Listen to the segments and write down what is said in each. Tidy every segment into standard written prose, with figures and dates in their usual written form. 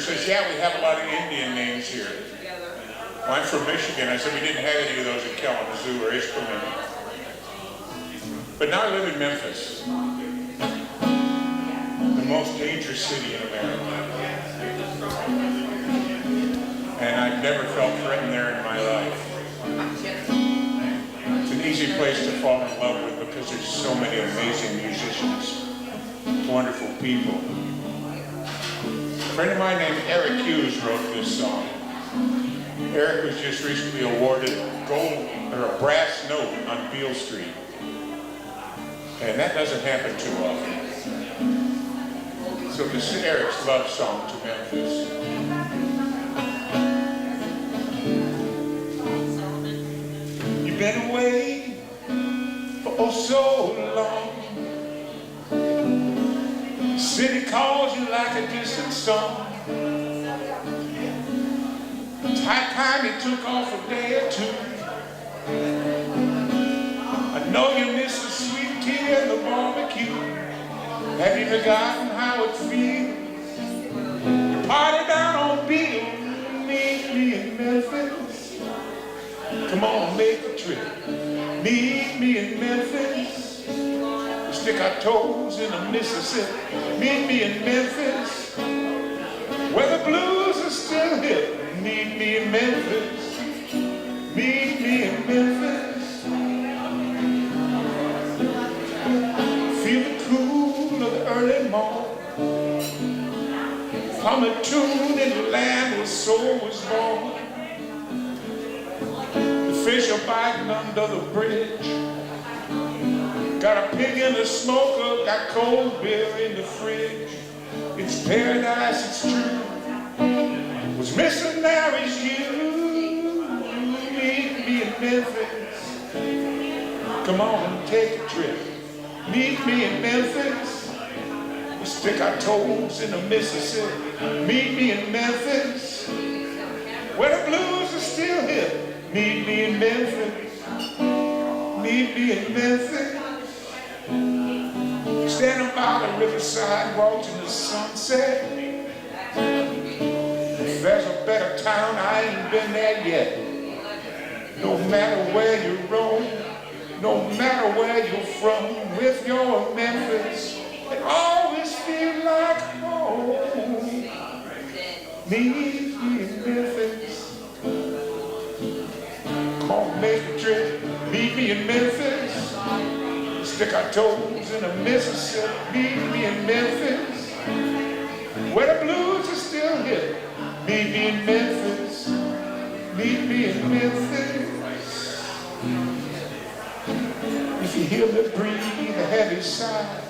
says, yeah, we have a lot of Indian names here. Well, I'm from Michigan. I said, we didn't have any of those in Kalamazoo or Ishpeming. But now I live in Memphis, the most dangerous city in America. And I've never felt threatened there in my life. It's an easy place to fall in love with because there's so many amazing musicians, wonderful people. A friend of mine named Eric Hughes wrote this song. Eric was just recently awarded a brass note on Beale Street. And that doesn't happen too often. So this is Eric's love song to Memphis. You've been away for oh so long. City calls you like a distant song. Time it took off a day or two. I know you miss the sweet tea and the barbecue. Have you forgotten how it feels? You party down on Beale, meet me in Memphis. Come on, make a trip. Meet me in Memphis. We stick our toes in the Mississippi. Meet me in Memphis, where the blues are still hip. Meet me in Memphis. Meet me in Memphis. Feel the cool of the early morn. Hum a tune in the land where soul was born. The fish are biting under the bridge. Got a pig in the smoker, got cold beer in the fridge. It's paradise, it's true. Was missionaries you. Meet me in Memphis. Come on, take a trip. Meet me in Memphis. We'll stick our toes in the Mississippi. Meet me in Memphis, where the blues are still hip. Meet me in Memphis. Meet me in Memphis. Standing by the riverside, watching the sunset. If there's a better town, I ain't been there yet. No matter where you roam, no matter where you're from, if you're in Memphis, it always feels like home. Meet me in Memphis. Come on, make a trip. Meet me in Memphis. Stick our toes in the Mississippi. Meet me in Memphis, where the blues are still hip. Meet me in Memphis. Meet me in Memphis. If you hear me breathe a heavy sigh,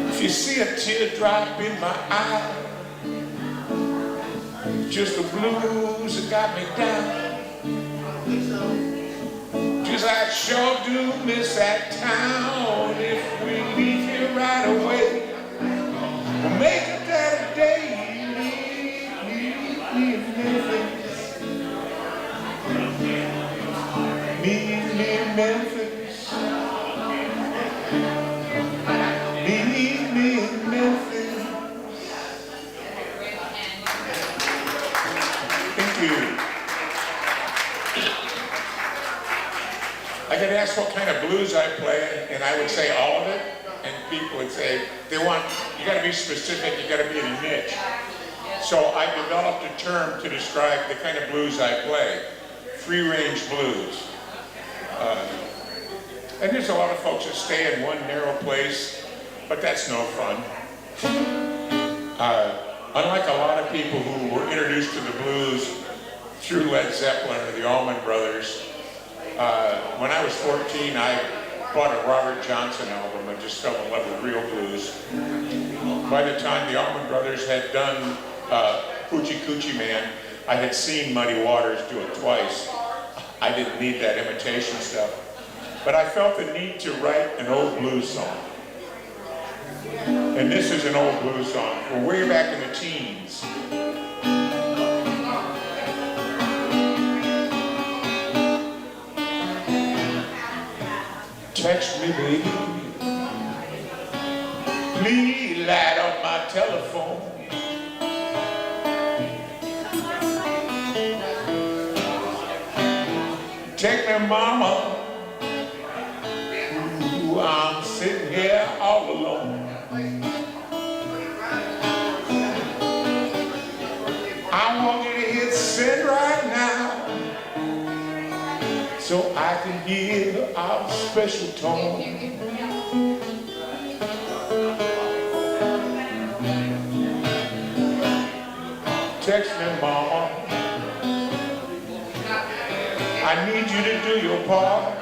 if you see a teardrop in my eye, just the blues that got me down. Just I sure do miss that town. If we leave here right away, we'll make it that day. Meet me in Memphis. Meet me in Memphis. Meet me in Memphis. Thank you. I get asked what kind of blues I play, and I would say all of it, and people would say, you gotta be specific, you gotta be in a niche. So I developed a term to describe the kind of blues I play, free-range blues. And there's a lot of folks that stay in one narrow place, but that's no fun. Unlike a lot of people who were introduced to the blues through Led Zeppelin or the Allman Brothers, when I was 14, I bought a Robert Johnson album and just fell in love with real blues. By the time the Allman Brothers had done Hoochie Coochie Man, I had seen Muddy Waters do it twice. I didn't need that imitation stuff. But I felt the need to write an old blues song. And this is an old blues song from way back in the teens. Text me, baby. Please light up my telephone. Take me, mama. Ooh, I'm sitting here all alone. I want you to hit send right now, so I can hear our special tone. Text me, mama. I need you to do your part.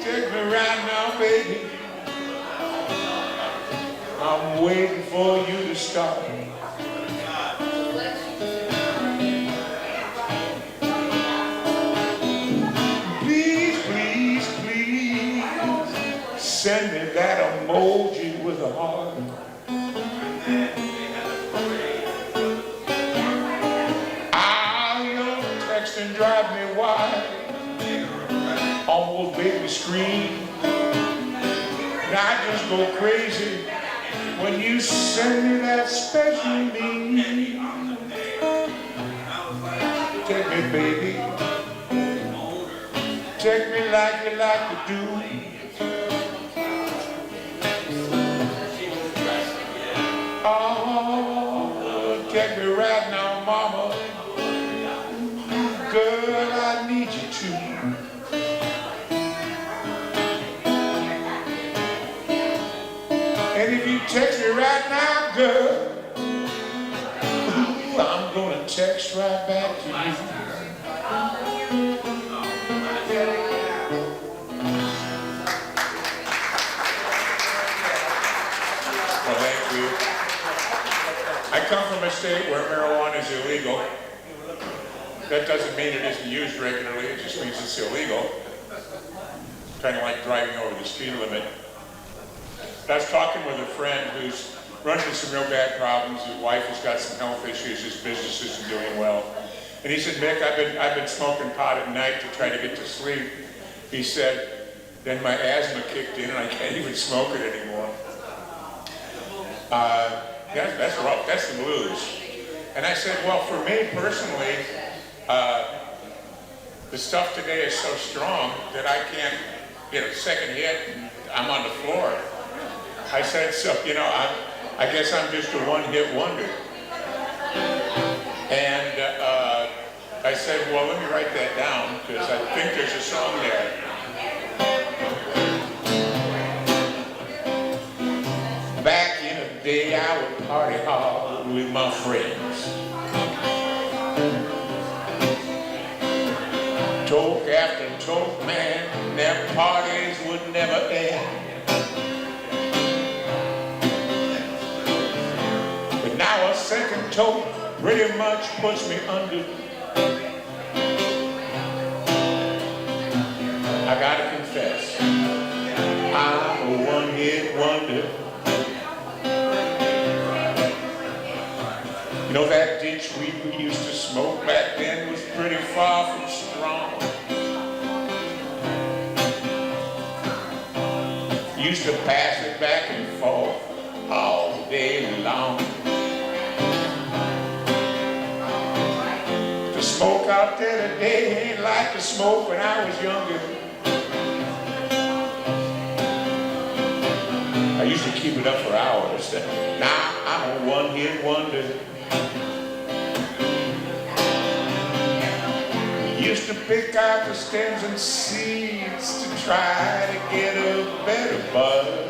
Text me right now, baby. I'm waiting for you to start. Please, please, please send me that emoji with a heart. Your texting drive me wild. Almost made me scream. And I just go crazy when you send me that special meme. Take me, baby. Take me like you like to do. Oh, take me right now, mama. Girl, I need you to. And if you text me right now, girl, ooh, I'm gonna text right back to you. Well, thank you. I come from a state where marijuana is illegal. That doesn't mean it isn't used regularly, it just means it's illegal. Kind of like driving over the speed limit. I was talking with a friend who's run into some real bad problems. His wife has got some health issues, his business isn't doing well. And he said, Mick, I've been smoking pot at night to try to get to sleep. He said, then my asthma kicked in and I can't even smoke it anymore. That's rough, that's the blues. And I said, well, for me personally, the stuff today is so strong that I can't get a second hit and I'm on the floor. I said, so, you know, I guess I'm just a one-hit wonder. And I said, well, let me write that down, because I think there's a song there. Back in the day, I would party hard with my friends. Talk after talk, man, their parties would never end. But now a second toke pretty much puts me under. I gotta confess, I'm a one-hit wonder. You know, that ditch weed we used to smoke back then was pretty far from strong. Used to pass it back and forth all day long. The smoke out there today ain't like the smoke when I was younger. I used to keep it up for hours. Now I'm a one-hit wonder. We used to pick out the stems and seeds to try to get a better buzz.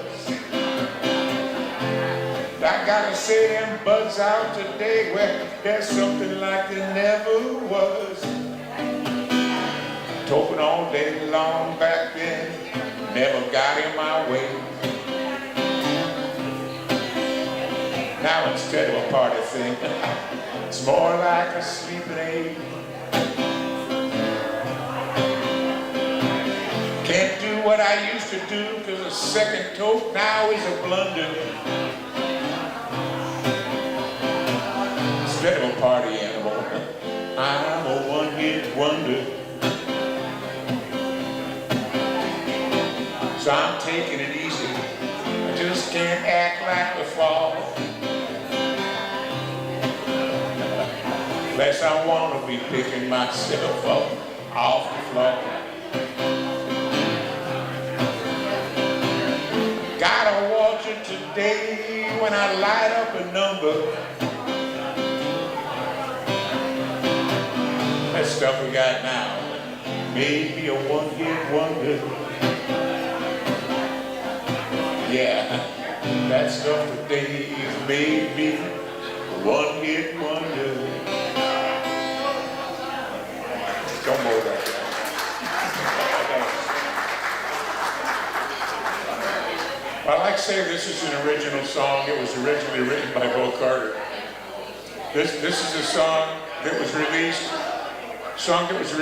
I gotta say them buds out today, well, there's something like there never was. Talking all day long back then, never got in my way. Now instead of a party thing, it's more like a sleeping aid. Can't do what I used to do, cause a second toke now is a blunder. Instead of a party animal, I'm a one-hit wonder. so I'm taking it easy. I just can't act like the fall. Unless I want to be picking myself up off the floor. Gotta watch it today when I light up a number. That stuff we got now made me a one-hit wonder. Yeah, that stuff today has made me a one-hit wonder. Don't mow that down. Well, I like to say this is an original song. It was originally written by Bo Carter. This is a song that was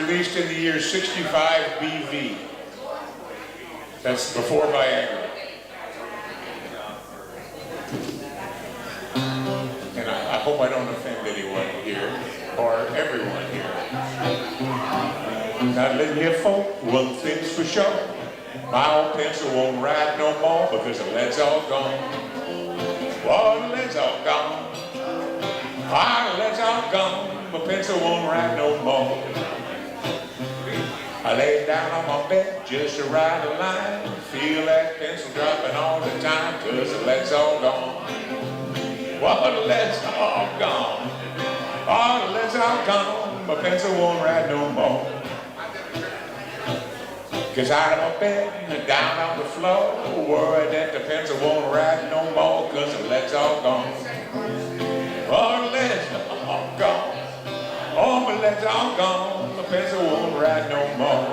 released in the year 65 BV. That's before Viagra. And I hope I don't offend anyone here, or everyone here. Not letting you folk, one thing's for sure. My old pencil won't ride no more because the lead's all gone. Oh, the lead's all gone. Ah, the lead's all gone. My pencil won't ride no more. I lay down on my bed just to write a line. Feel that pencil dropping all the time cause the lead's all gone. Oh, the lead's all gone. Oh, the lead's all gone. My pencil won't ride no more. Cause out of my bed and down on the floor, worried that the pencil won't ride no more cause the lead's all gone. Oh, the lead's all gone. Oh, my legs all gone, my pencil won't ride no more.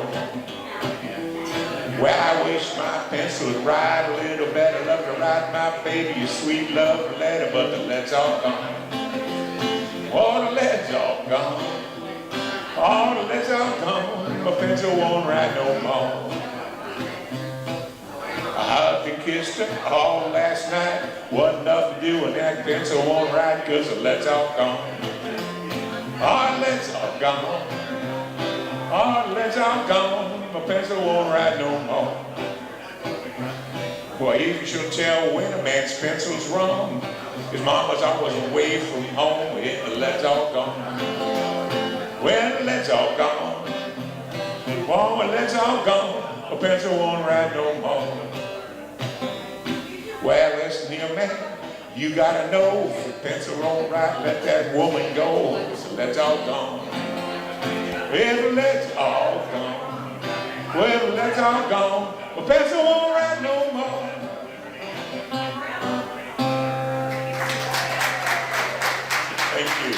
Well, I wish my pencil would ride a little better. Love to write my baby a sweet love letter, but the lead's all gone. Oh, the lead's all gone. Oh, the lead's all gone, my pencil won't ride no more. I hugged and kissed her all last night. Wasn't nothing to do when that pencil won't ride cause the lead's all gone. Oh, the lead's all gone. Oh, the lead's all gone. My pencil won't ride no more. Boy, you should tell when a man's pencil's wrong. His mama's always away from home. And the lead's all gone. Well, the lead's all gone. Oh, the lead's all gone. My pencil won't ride no more. Well, listen here, man. You gotta know if the pencil won't ride, let that woman go. So lead's all gone. Well, the lead's all gone. Well, the lead's all gone. My pencil won't ride no more. Thank you.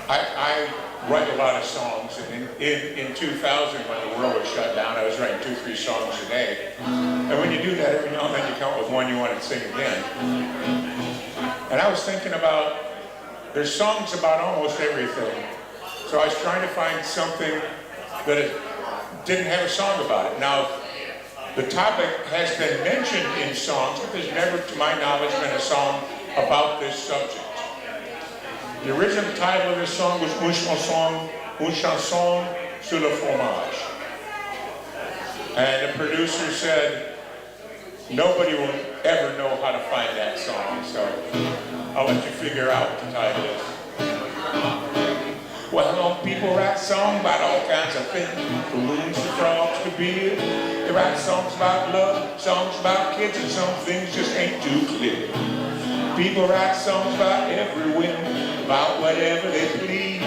I write a lot of songs, and in 2000, when the world was shut down, I was writing 2-3 songs a day. And when you do that, every now and then you come up with one you want to sing again. And I was thinking about, there's songs about almost everything. So I was trying to find something that didn't have a song about it. Now, the topic has been mentioned in songs, but there's never, to my knowledge, been a song about this subject. The original title of this song was Une chanson sur le fromage. And the producer said, nobody will ever know how to find that song, so I'll let you figure out what the title is. Well, people write songs about all kinds of things, balloons to frogs to beer. They write songs about love, songs about kids, and some things just ain't too clear. People write songs about every whim, about whatever they please.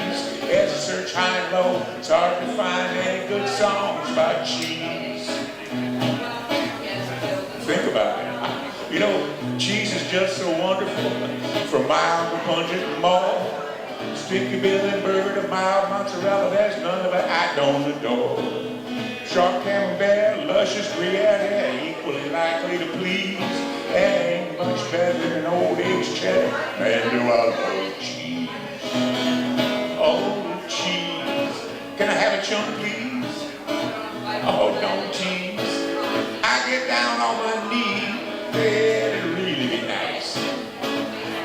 As I search high and low, it's hard to find any good songs about cheese. Think about it. You know, cheese is just so wonderful, from mild to pungent and more. Sticky Billy Bird, a mild mozzarella, there's none of it I don't adore. Sharp Camembert, luscious Gruyere, they're equally likely to please. Ain't much better than old age cheddar, and do I love cheese. Oh, cheese. Can I have a chunk, please? Oh, don't tease. I get down on my knees, it'd really be nice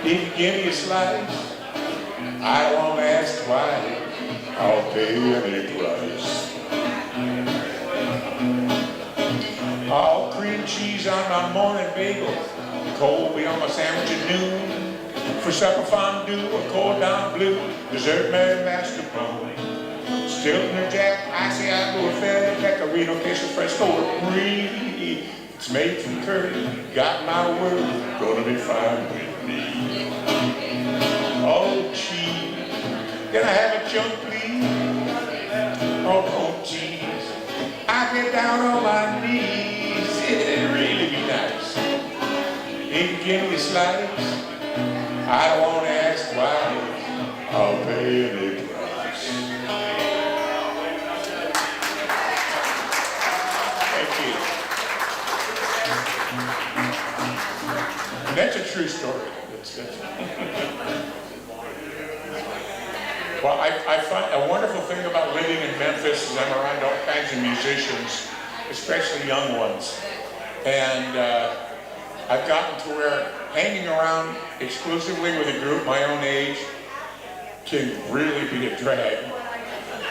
if you give me a slice. I won't ask twice, I'll pay any price. All cream cheese on my morning bagel, Colby on my sandwich at noon. For supper fondue, a cold down blue, dessert Mary mascarpone. Stilton Jack, icy apple, Fed, pecorino, queso fresco, or brie. It's made from curry, got my word, gonna be fine with me. Oh, cheese, can I have a chunk, please? Oh, cheese, I get down on my knees. It'd really be nice. You can give me a slice. I don't want to ask twice. I'll pay any price. Thank you. And that's a true story. Well, I find a wonderful thing about living in Memphis is I'm around all kinds of musicians, especially young ones. And I've gotten to where hanging around exclusively with a group my own age can really be a drag.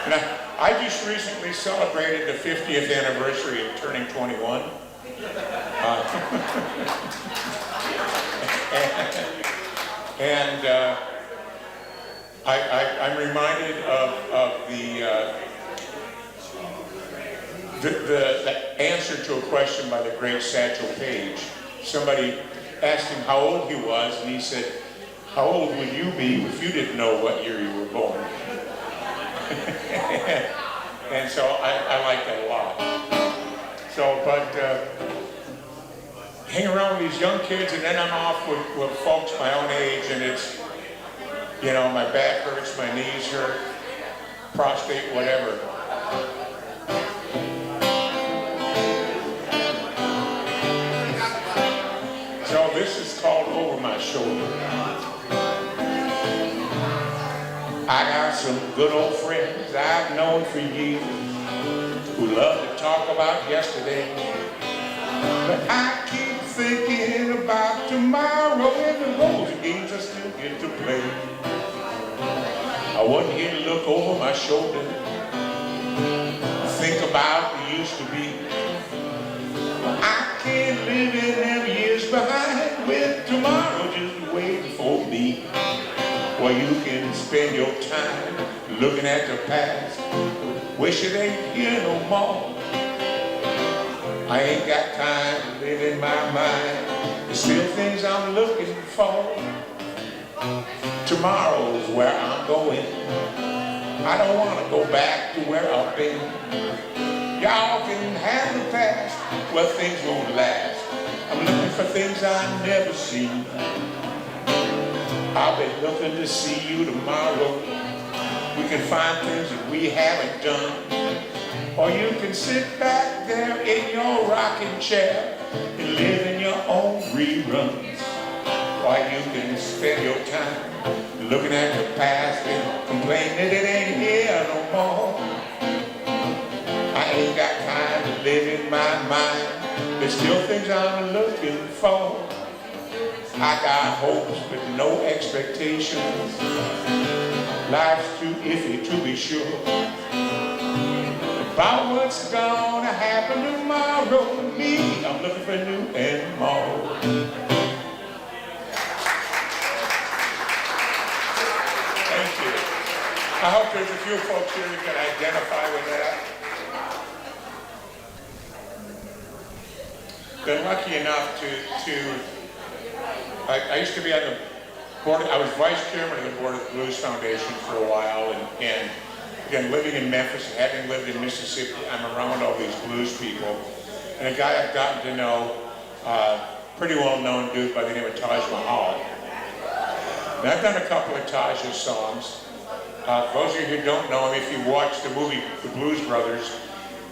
And I just recently celebrated the 50th anniversary of turning 21. I'm reminded of the answer to a question by the great Satchel Paige. Somebody asked him how old he was, and he said, "How old would you be if you didn't know what year you were born?" And so I like that a lot. So, but hang around with these young kids, and then I'm off with folks my own age, and it's, you know, my back hurts, my knees hurt, prostate, whatever. So this is called Over My Shoulder. I got some good old friends I've known for years who love to talk about yesterday. But I keep thinking about tomorrow and the road games I still get to play. I wasn't here to look over my shoulder, think about what used to be. I can't live in them years behind with tomorrow just waiting for me. Well, you can spend your time looking at the past, wish it ain't here no more. I ain't got time to live in my mind, there's still things I'm looking for. Tomorrow's where I'm going, I don't want to go back to where I've been. Y'all can have the past, well things won't last. I'm looking for things I've never seen. I'll be looking to see you tomorrow. We can find things that we haven't done. Or you can sit back there in your rocking chair and live in your own reruns. Or you can spend your time looking at the past and complain that it ain't here no more. I ain't got time to live in my mind, there's still things I'm looking for. I got hopes but no expectations, life's too iffy to be sure about what's gonna happen tomorrow to me. I'm looking for new and more. Thank you. I hope there's a few folks here who can identify with that. Been lucky enough to I used to be on the board, I was vice chairman of the board of the Blues Foundation for a while, and again, living in Memphis, and having lived in Mississippi, I'm around all these blues people. And a guy I've gotten to know, pretty well-known dude by the name of Mahal. And I've done a couple of Taj's songs. Those of you who don't know him, if you watch the movie The Blues Brothers,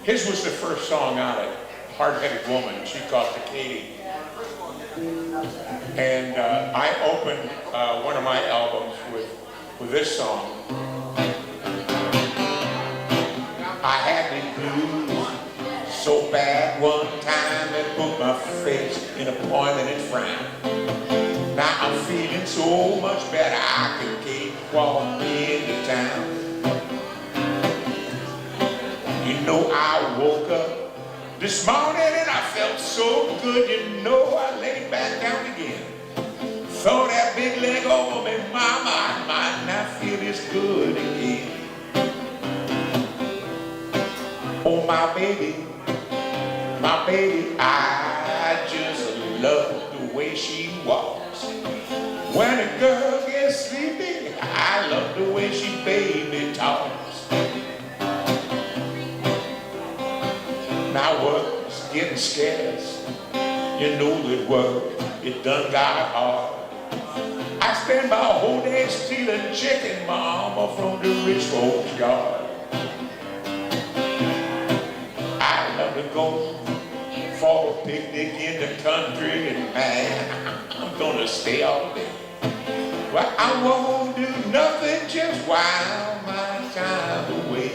his was the first song on it, Hard-Headed Woman. She called it Katie. And I opened one of my albums with this song. I had the blues so bad one time that put my face in a poignant frown. Now I'm feeling so much better, I can keep walking into town. You know, I woke up this morning and I felt so good, you know, I laid back down again. Throw that big leg over me, mama, I might not feel as good again. Oh, my baby, I just love the way she walks. When a girl gets sleepy, I love the way she baby talks. Now work's getting scarce, you know that work, it done got hard. I spend my whole day stealing chicken, mama, from the rich folks' yard. I love to go for a picnic in the country, and man, I'm gonna stay all day. Well, I won't do nothing, just while my time away.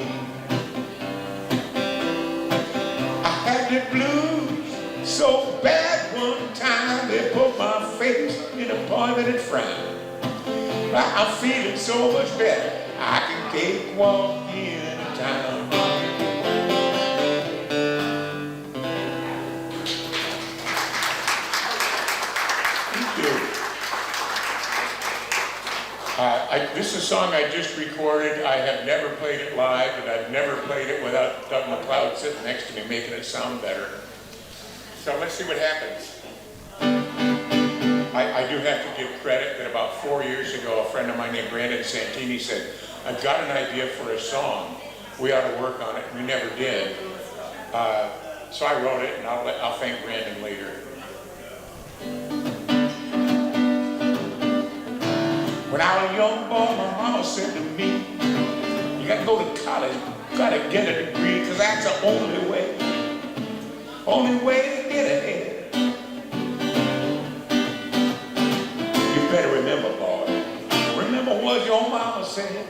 I had the blues so bad one time, they put my face in a permanent frown. But I'm feeling so much better, I can keep walking into town. This is a song I just recorded. I have never played it live, and I've never played it without Doug McLeod sitting next to me making it sound better. So let's see what happens. I do have to give credit that about 4 years ago, a friend of mine named Brandon Santini said, I've got an idea for a song. We ought to work on it. We never did. So I wrote it, and I'll thank Brandon later. When I was a young boy, my mama said to me, you gotta go to college, you gotta get a degree, because that's the only way to get ahead. You better remember, boy, remember what your mama said.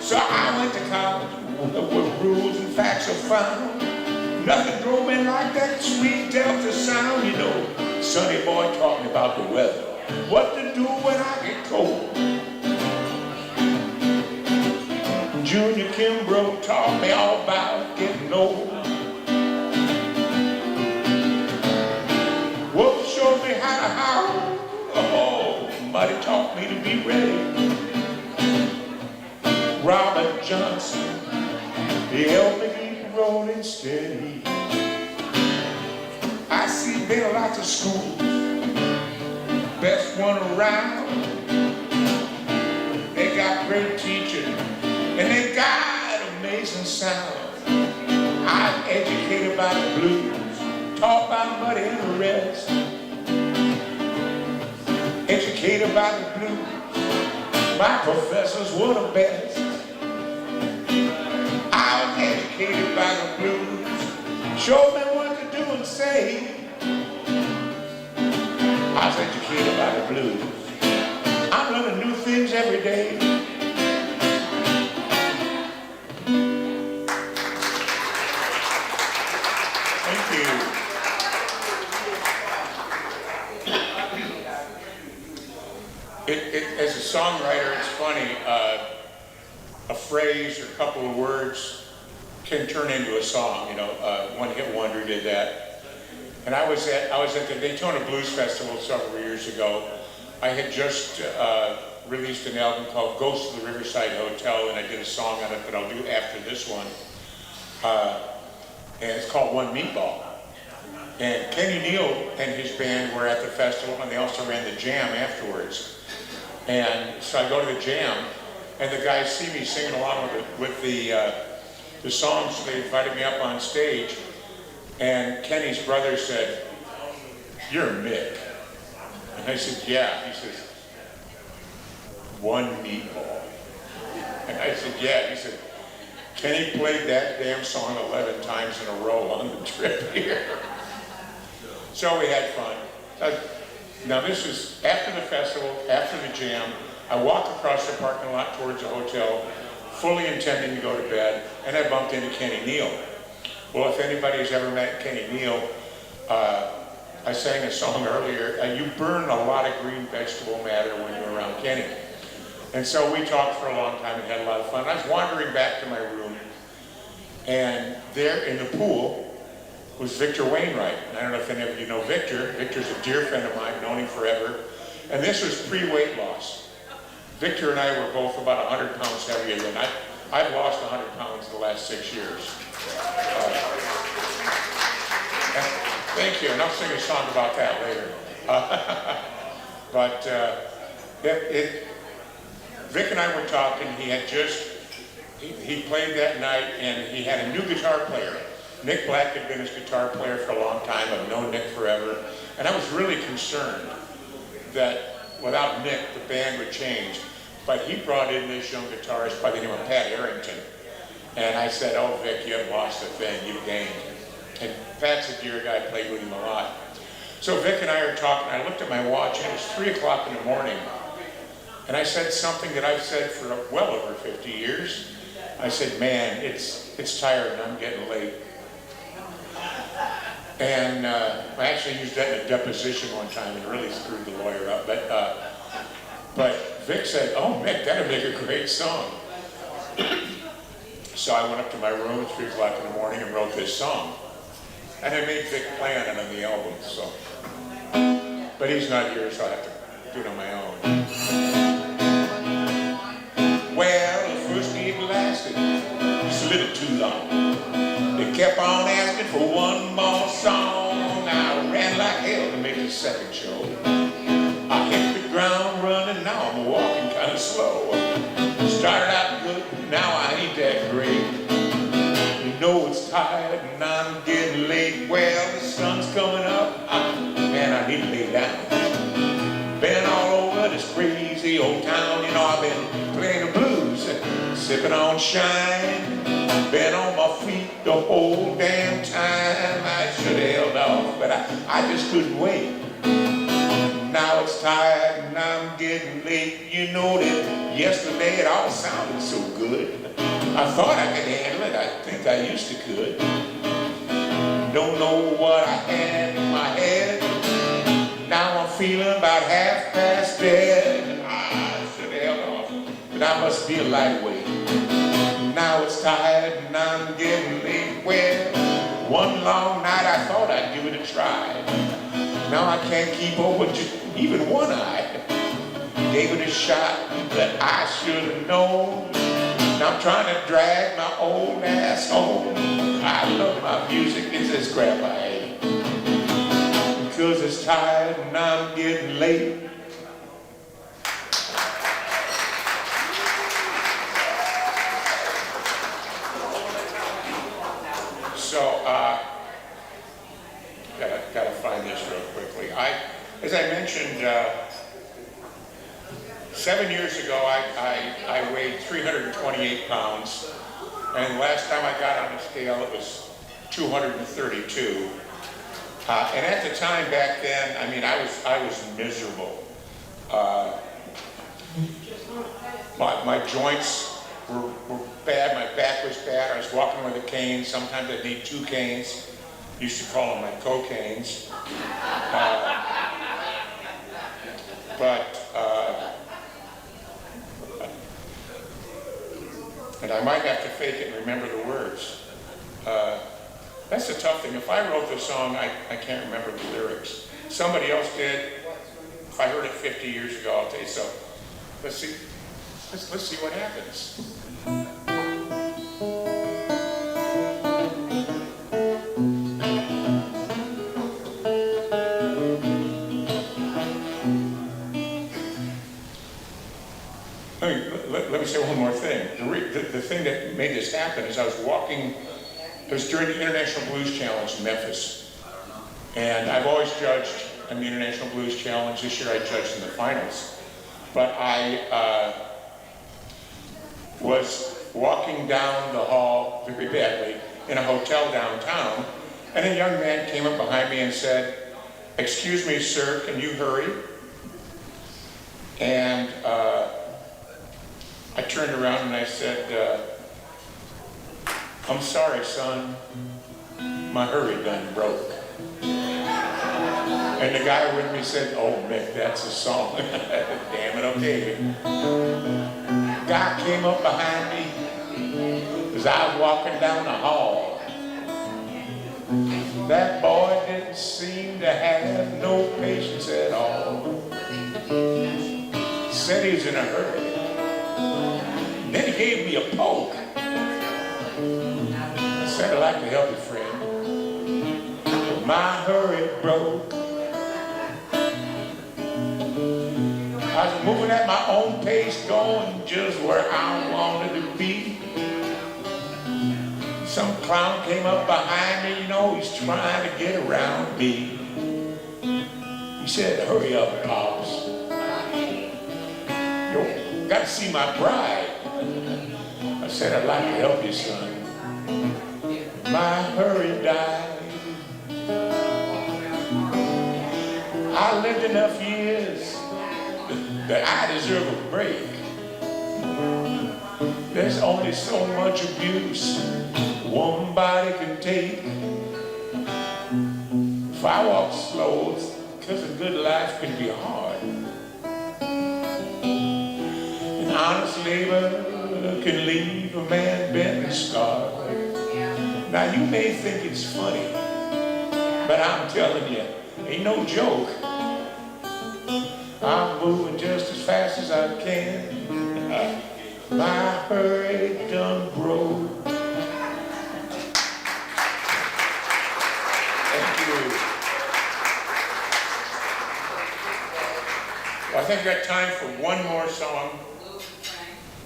So I went to college, where rules and facts are found. Nothing drove me like that sweet Delta sound, you know. Sonny boy taught me about the weather, what to do when I get cold. Junior Kimbrough taught me all about getting old. Wolf showed me how to howl. Oh, Muddy taught me to be ready. Robert Johnson, he helped me keep rolling steady. I see been lots of schools, best one around. They got great teachers and they got amazing sound. I'm educated by the blues, taught by Muddy and the rest. Educated by the blues, my professors were the best. I was educated by the blues, showed me what to do and say. I was educated by the blues. I'm learning new things every day. Thank you. As a songwriter, it's funny. A phrase or a couple of words can turn into a song. You know, One Hit Wonder did that. And I was at the Daytona Blues Festival several years ago. I had just released an album called Ghost of the Riverside Hotel, and I did a song on it that I'll do after this one. And it's called One Meatball. And Kenny Neal and his band were at the festival, and they also ran the jam afterwards. And so I go to the jam, and the guys see me singing along with the song, so they invited me up on stage. And Kenny's brother said, "You're Mick." And I said, "Yeah." He says, "One Meatball." And I said, "Yeah." He said, "Kenny played that damn song 11 times in a row on the trip here." So we had fun. Now this is after the festival, after the jam. I walk across the parking lot towards the hotel, fully intending to go to bed, and I bumped into Kenny Neal. Well, if anybody's ever met Kenny Neal, I sang a song earlier, you burn a lot of green vegetable matter when you're around Kenny. And so we talked for a long time and had a lot of fun. I was wandering back to my room, and there in the pool was Victor Wainwright. And I don't know if any of you know Victor. Victor's a dear friend of mine, known him forever. And this was pre-weight loss. Victor and I were both about 100 pounds heavier than I've lost 100 pounds in the last 6 years. Thank you, and I'll sing a song about that later. But Vic and I were talking. He had he played that night, and he had a new guitar player. Nick Black had been his guitar player for a long time. I've known Nick forever. And I was really concerned that without Nick, the band would change. But he brought in this young guitarist by the name of Pat Arrington. And I said, oh, Vic, you haven't lost a thing, you've gained. And Pat's a dear guy, played with him a lot. So Vic and I are talking. I looked at my watch, and it was 3 o'clock in the morning. And I said something that I've said for well over 50 years. I said, man, it's tired and I'm getting late. And I actually used that in a deposition one time and really screwed the lawyer up. But Vic said, oh, Mick, that'd make a great song. So I went up to my room at 3 o'clock in the morning and wrote this song. And I made Vic play on it on the album, so. But he's not here, so I have to do it on my own. Well, the first gig lasted just a little too long. They kept on asking for one more song. I ran like hell to make the second show. I hit the ground running, now I'm walking kind of slow. Started out good, now I ain't that great. You know it's tired and I'm getting late. Well, the sun's coming up, man, I need to lay down. Been all over this crazy old town, you know, I've been playing the blues, sipping on shine. Been on my feet the whole damn time. I should have held off, but I just couldn't wait. Now it's tired and I'm getting late. You know that yesterday it all sounded so good. I thought I could handle it. I think I used to could. Don't know what I had in my head. Now I'm feeling about half past dead. I should have held off, but I must be a lightweight. Now it's tired and I'm getting late. Well, one long night I thought I'd give it a try. Now I can't keep open just even one eye. Gave it a shot that I should have known. Now I'm trying to drag my old ass home. I love my music, it's this crap I hate. Because it's tired and I'm getting late. So, gotta find this real quickly. As I mentioned, 7 years ago, I weighed 328 pounds, and last time I got on the scale, it was 232. And at the time back then, I mean, I was miserable. My joints were bad. My back was bad. I was walking with a cane. Sometimes I'd need 2 canes. Used to call them my cocaines. And I might have to fake it and remember the words. That's the tough thing. If I wrote the song, I can't remember the lyrics. Somebody else did. If I heard it 50 years ago, I'll tell you so. Let's see what happens. Let me say one more thing. The thing that made this happen is I was walking, it was during the International Blues Challenge in Memphis. And I've always judged in the International Blues Challenge. This year I judged in the finals. But I was walking down the hall very badly in a hotel downtown, and a young man came up behind me and said, "Excuse me, sir, can you hurry?" And I turned around and I said, "I'm sorry, son, my hurry gun broke." And the guy with me said, oh, Mick, that's a song. Damn it, okay. Guy came up behind me as I was walking down the hall. That boy didn't seem to have no patience at all. He said he was in a hurry. Then he gave me a poke. I said, I'd like to help you, friend. But my hurry broke. I was moving at my own pace, going just where I wanted to be. Some clown came up behind me, you know, he's trying to get around me. He said, hurry up, Pops. Yo, got to see my bride. I said, I'd like to help you, son. My hurry died. I lived enough years that I deserve a break. There's only so much abuse one body can take. If I walk slow, it's because a good life can be hard. And honest labor can leave a man bent and scarred. Now you may think it's funny, but I'm telling you, ain't no joke. I'm moving just as fast as I can. My hurry done broke. Thank you. Well, I think I got time for one more song.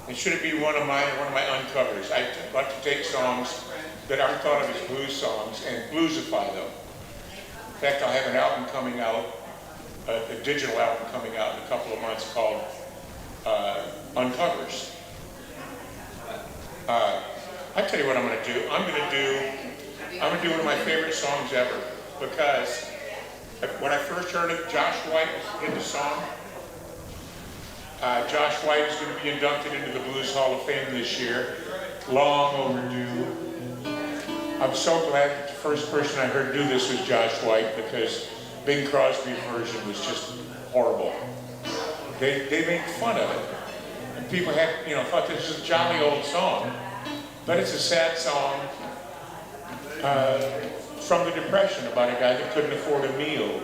And should it be one of my uncovers? I like to take songs that aren't thought of as blues songs and bluesify them. In fact, I'll have an album coming out, a digital album coming out in a couple of months called Uncovers. I tell you what I'm going to do. I'm going to do one of my favorite songs ever, because when I first heard it, Josh White did the song. Josh White is going to be inducted into the Blues Hall of Fame this year. Long overdue. I'm so glad that the first person I heard do this was Josh White, because Bing Crosby's version was just horrible. They made fun of it. And people had, thought this was a jolly old song, but it's a sad song from the Depression about a guy that couldn't afford a meal.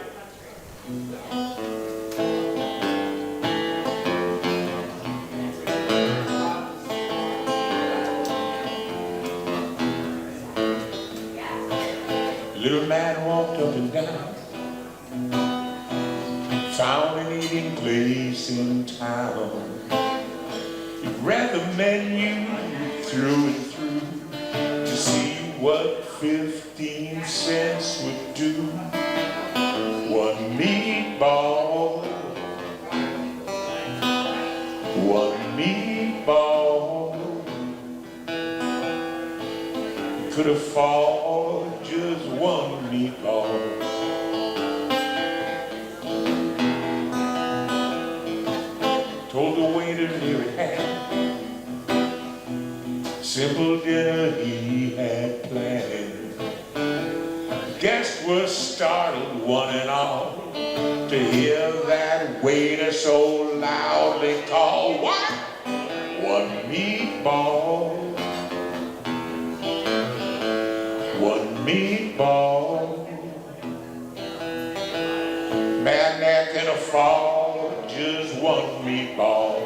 Little man walked up and down, found an eating place in town. He read the menu through and through to see what 15 cents would do. One meatball, one meatball. He could afford just one meatball. Told the waiter near at hand, simple dinner he had planned. Guests were startled, one and all, to hear that waiter so loudly call, what? One meatball. One meatball. Man that can afford just one meatball.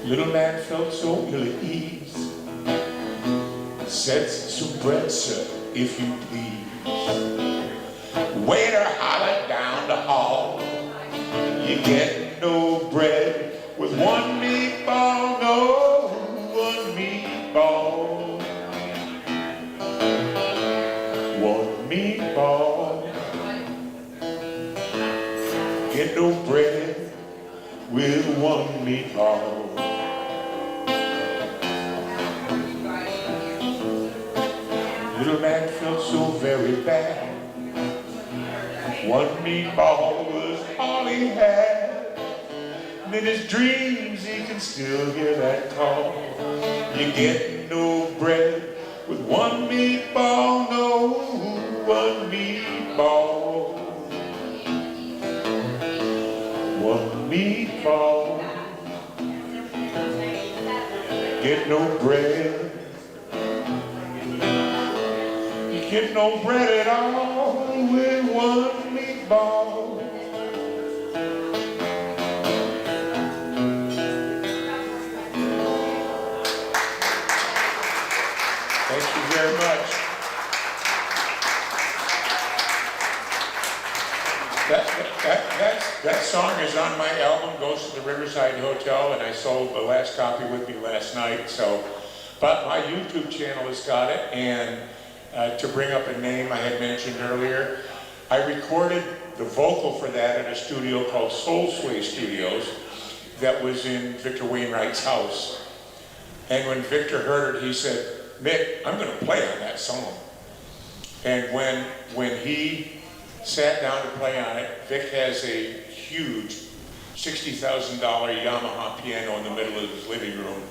Little man felt so ill at ease. Said, some bread, sir, if you please. Waiter hollered down the hall, you get no bread with one meatball, no, one meatball. One meatball. Get no bread with one meatball. Little man felt so very bad. One meatball was all he had. And in his dreams he can still hear that call. You get no bread with one meatball, no, one meatball. One meatball. Get no bread. You get no bread at all with one meatball. Thank you very much. That song is on my album, Goes to the Riverside Hotel, and I sold the last copy with me last night. So, but my YouTube channel has got it, and to bring up a name I had mentioned earlier, I recorded the vocal for that at a studio called Soul Sway Studios that was in Victor Wainwright's house. And when Victor heard it, he said, "Mick, I'm going to play on that song." And when he sat down to play on it, Vic has a huge $60,000 Yamaha piano in the middle of his living room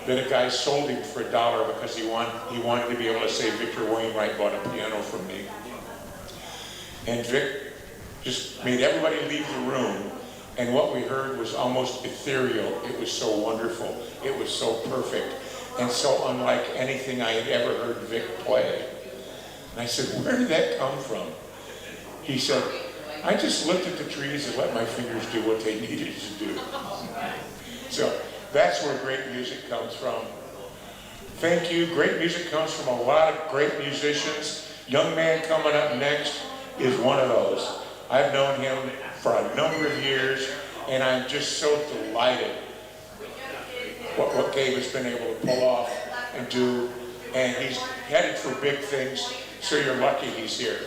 that a guy sold him for $1 because he wanted to be able to say Victor Wainwright bought a piano from me. And Vic just made everybody leave the room, and what we heard was almost ethereal. It was so wonderful. It was so perfect, and so unlike anything I had ever heard Vic play. And I said, "Where did that come from?" He said, "I just looked at the trees and let my fingers do what they needed to do." So that's where great music comes from. Thank you. Great music comes from a lot of great musicians. Young man coming up next is one of those. I've known him for a number of years, and I'm just so delighted what Gabe has been able to pull off and do. And he's headed for big things, so you're lucky he's here.